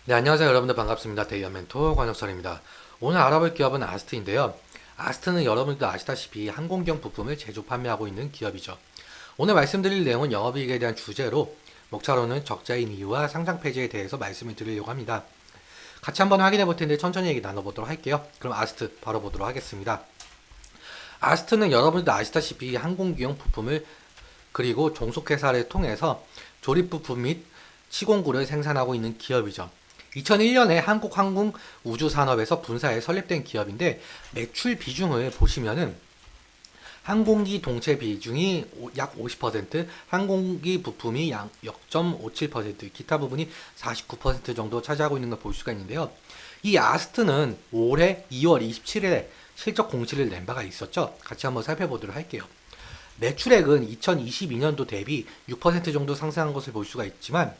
네, 안녕하세요. 여러분들 반갑습니다. 데이어 멘토 관혁선입니다. 오늘 알아볼 기업은 아스트인데요. 아스트는 여러분들도 아시다시피 항공기용 부품을 제조 판매하고 있는 기업이죠. 오늘 말씀드릴 내용은 영업이익에 대한 주제로 목차로는 적자인 이유와 상장 폐지에 대해서 말씀을 드리려고 합니다. 같이 한번 확인해 볼 텐데 천천히 얘기 나눠보도록 할게요. 그럼 아스트 바로 보도록 하겠습니다. 아스트는 여러분들도 아시다시피 항공기용 부품을 그리고 종속회사를 통해서 조립 부품 및 시공구를 생산하고 있는 기업이죠. 2001년에 한국항공우주산업에서 분사해 설립된 기업인데 매출 비중을 보시면은 항공기 동체 비중이 약 50%, 항공기 부품이 약 0.57%, 기타 부분이 49% 정도 차지하고 있는 걸 볼 수가 있는데요. 이 아스트는 올해 2월 27일에 실적 공시를 낸 바가 있었죠. 같이 한번 살펴보도록 할게요. 매출액은 2022년도 대비 6% 정도 상승한 것을 볼 수가 있지만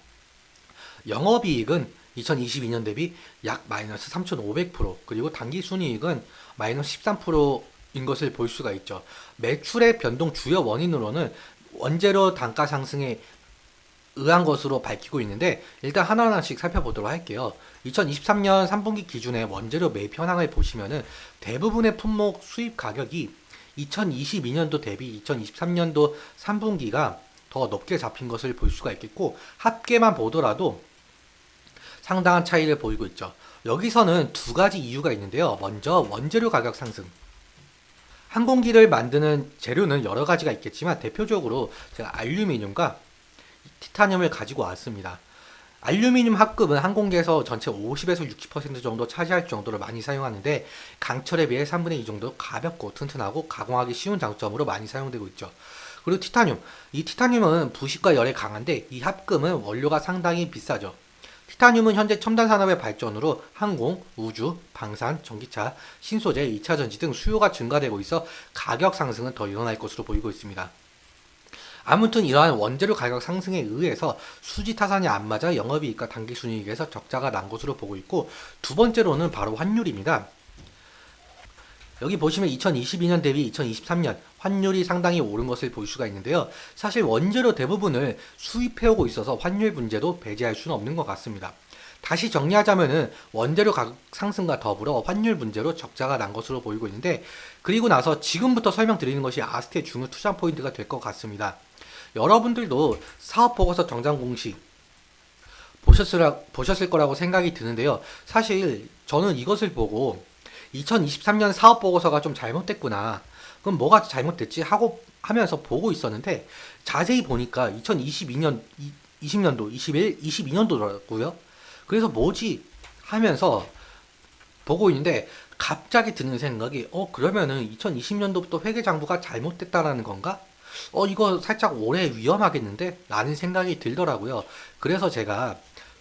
영업이익은 2022년 대비 약 마이너스 3,500% 그리고 당기순이익은 마이너스 13%인 것을 볼 수가 있죠. 매출의 변동 주요 원인으로는 원재료 단가 상승에 의한 것으로 밝히고 있는데 일단 하나하나씩 살펴보도록 할게요. 2023년 3분기 기준의 원재료 매입 현황을 보시면은 대부분의 품목 수입 가격이 2022년도 대비 2023년도 3분기가 더 높게 잡힌 것을 볼 수가 있겠고 합계만 보더라도 상당한 차이를 보이고 있죠. 여기서는 두 가지 이유가 있는데요. 먼저 원재료 가격 상승. 항공기를 만드는 재료는 여러 가지가 있겠지만 대표적으로 제가 알루미늄과 티타늄을 가지고 왔습니다. 알루미늄 합금은 항공기에서 전체 50에서 60% 정도 차지할 정도로 많이 사용하는데 강철에 비해 3분의 2 정도 가볍고 튼튼하고 가공하기 쉬운 장점으로 많이 사용되고 있죠. 그리고 티타늄. 이 티타늄은 부식과 열에 강한데 이 합금은 원료가 상당히 비싸죠. 티타늄은 현재 첨단 산업의 발전으로 항공, 우주, 방산, 전기차, 신소재, 2차 전지 등 수요가 증가되고 있어 가격 상승은 더 일어날 것으로 보이고 있습니다. 아무튼 이러한 원재료 가격 상승에 의해서 수지 타산이 안 맞아 영업이익과 당기순이익에서 적자가 난 것으로 보고 있고 두 번째로는 바로 환율입니다. 여기 보시면 2022년 대비 2023년 환율이 상당히 오른 것을 볼 수가 있는데요. 사실 원재료 대부분을 수입해오고 있어서 환율 문제도 배제할 수는 없는 것 같습니다. 다시 정리하자면은 원재료 가격 상승과 더불어 환율 문제로 적자가 난 것으로 보이고 있는데 그리고 나서 지금부터 설명드리는 것이 아스트의 중요 투자 포인트가 될 것 같습니다. 여러분들도 사업보고서 정장 공시 보셨을 거라고 생각이 드는데요. 사실 저는 이것을 보고 2023년 사업보고서가 좀 잘못됐구나. 그럼 뭐가 잘못됐지? 하고 하면서 보고 있었는데 자세히 보니까 2022년, 20년도, 21, 22년도더라고요. 그래서 뭐지? 하면서 보고 있는데 갑자기 드는 생각이 그러면은 2020년도부터 회계장부가 잘못됐다라는 건가? 이거 살짝 올해 위험하겠는데? 라는 생각이 들더라고요. 그래서 제가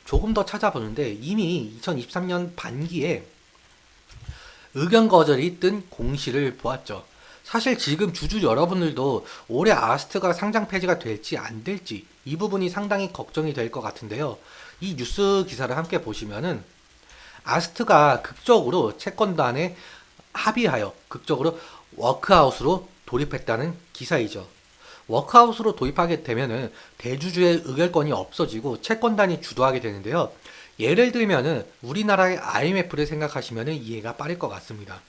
조금 더 찾아보는데 이미 2023년 반기에 의견 거절이 뜬 공시를 보았죠. 사실 지금 주주 여러분들도 올해 아스트가 상장 폐지가 될지 안 될지 이 부분이 상당히 걱정이 될 것 같은데요. 이 뉴스 기사를 함께 보시면은 아스트가 극적으로 채권단에 합의하여 극적으로 워크아웃으로 돌입했다는 기사이죠. 워크아웃으로 도입하게 되면은 대주주의 의결권이 없어지고 채권단이 주도하게 되는데요. 예를 들면은 우리나라의 IMF를 생각하시면은 이해가 빠를 것 같습니다.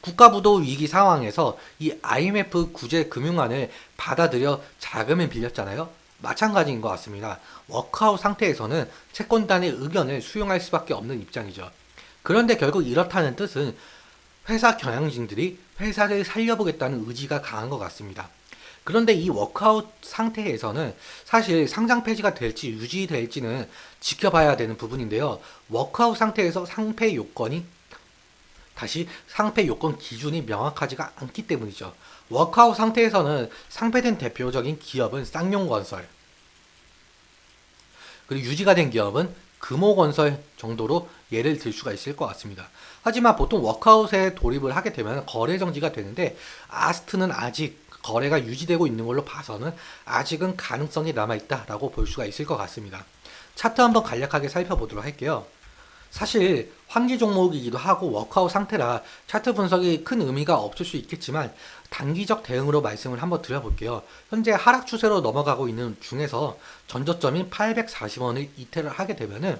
국가부도 위기 상황에서 이 IMF 구제 금융안을 받아들여 자금을 빌렸잖아요. 마찬가지인 것 같습니다. 워크아웃 상태에서는 채권단의 의견을 수용할 수밖에 없는 입장이죠. 그런데 결국 이렇다는 뜻은 회사 경영진들이 회사를 살려보겠다는 의지가 강한 것 같습니다. 그런데 이 워크아웃 상태에서는 사실 상장 폐지가 될지 유지될지는 지켜봐야 되는 부분인데요. 워크아웃 상태에서 상폐 요건이 다시 상폐 요건 기준이 명확하지가 않기 때문이죠. 워크아웃 상태에서는 상폐된 대표적인 기업은 쌍용건설, 그리고 유지가 된 기업은 금호건설 정도로 예를 들 수가 있을 것 같습니다. 하지만 보통 워크아웃에 돌입을 하게 되면 거래 정지가 되는데 아스트는 아직 거래가 유지되고 있는 걸로 봐서는 아직은 가능성이 남아있다라고 볼 수가 있을 것 같습니다. 차트 한번 간략하게 살펴보도록 할게요. 사실 환기 종목이기도 하고 워크아웃 상태라 차트 분석이 큰 의미가 없을 수 있겠지만 단기적 대응으로 말씀을 한번 드려볼게요. 현재 하락 추세로 넘어가고 있는 중에서 전저점인 840원을 이탈을 하게 되면은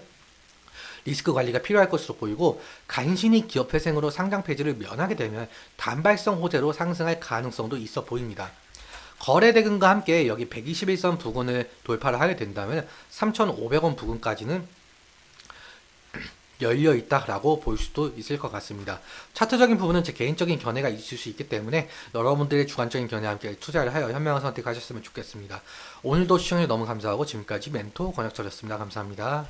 리스크 관리가 필요할 것으로 보이고 간신히 기업회생으로 상장 폐지를 면하게 되면 단발성 호재로 상승할 가능성도 있어 보입니다. 거래 대금과 함께 여기 121선 부근을 돌파를 하게 된다면 3,500원 부근까지는 열려 있다라고 볼 수도 있을 것 같습니다. 차트적인 부분은 제 개인적인 견해가 있을 수 있기 때문에 여러분들의 주관적인 견해와 함께 투자를 하여 현명한 선택하셨으면 좋겠습니다. 오늘도 시청해 너무 감사하고 지금까지 멘토 권혁철이었습니다. 감사합니다.